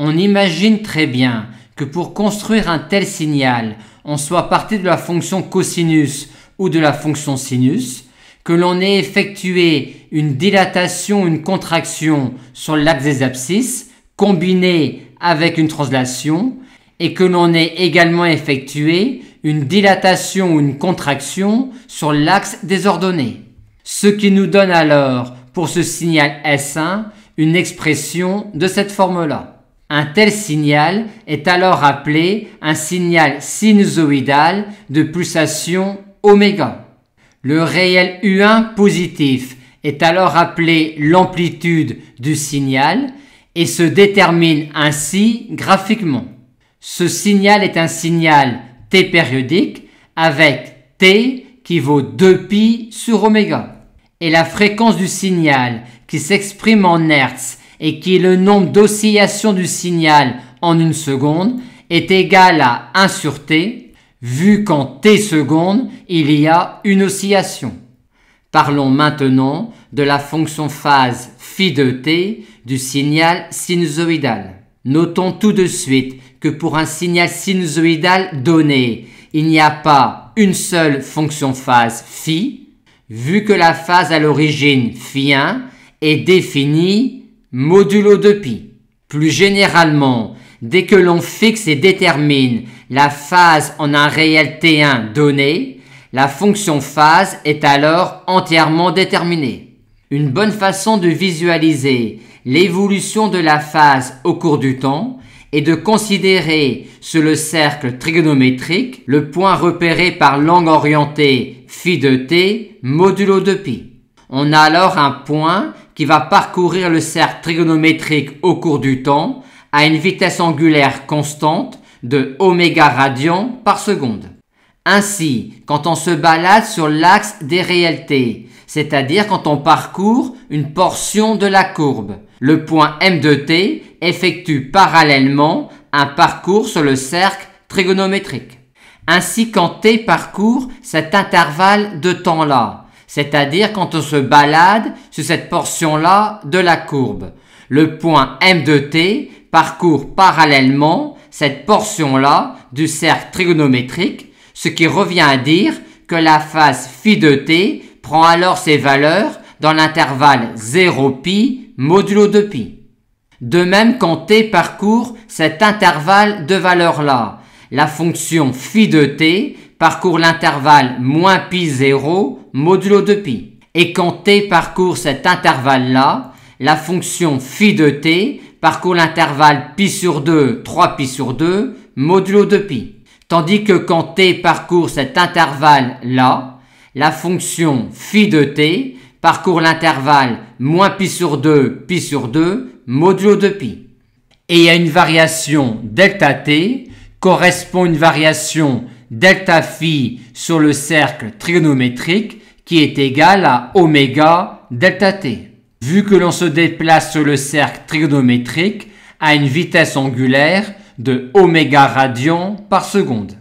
On imagine très bien que pour construire un tel signal, on soit parti de la fonction cosinus ou de la fonction sinus, que l'on ait effectué une dilatation, une contraction sur l'axe des abscisses, combinée avec une translation, et que l'on ait également effectué une dilatation ou une contraction sur l'axe des ordonnées. Ce qui nous donne alors, pour ce signal S1, une expression de cette forme-là. Un tel signal est alors appelé un signal sinusoïdal de pulsation oméga. Le réel U1 positif est alors appelé l'amplitude du signal et se détermine ainsi graphiquement. Ce signal est un signal T périodique avec T qui vaut 2π sur oméga. Et la fréquence du signal qui s'exprime en Hertz et qui est le nombre d'oscillations du signal en une seconde est égal à 1 sur T, vu qu'en T secondes, il y a une oscillation. Parlons maintenant de la fonction phase phi de t du signal sinusoïdal. Notons tout de suite que pour un signal sinusoïdal donné, il n'y a pas une seule fonction phase phi, vu que la phase à l'origine phi1 est définie modulo 2π. Plus généralement, dès que l'on fixe et détermine la phase en un réel T1 donné, la fonction phase est alors entièrement déterminée. Une bonne façon de visualiser l'évolution de la phase au cours du temps est de considérer sur le cercle trigonométrique le point repéré par l'angle orienté phi de t modulo 2π. On a alors un point qui va parcourir le cercle trigonométrique au cours du temps à une vitesse angulaire constante de oméga radians par seconde. Ainsi, quand on se balade sur l'axe des réalités, c'est-à-dire quand on parcourt une portion de la courbe, le point M de t effectue parallèlement un parcours sur le cercle trigonométrique. Ainsi, quand t parcourt cet intervalle de temps-là, c'est-à-dire quand on se balade sur cette portion-là de la courbe, le point M de t parcourt parallèlement cette portion-là du cercle trigonométrique, ce qui revient à dire que la phase phi de t prend alors ses valeurs dans l'intervalle 0π modulo 2π. De même, quand t parcourt cet intervalle de valeurs-là, la fonction phi de t parcourt l'intervalle moins π0 modulo 2π. Et quand t parcourt cet intervalle-là, la fonction phi de t parcourt l'intervalle π sur 2, 3π sur 2, modulo 2π. Tandis que quand t parcourt cet intervalle-là, la fonction phi de t parcourt l'intervalle moins π sur 2, π sur 2, modulo 2π. Et à une variation delta t correspond une variation delta phi sur le cercle trigonométrique qui est égale à oméga delta t. Vu que l'on se déplace sur le cercle trigonométrique à une vitesse angulaire de oméga radians par seconde.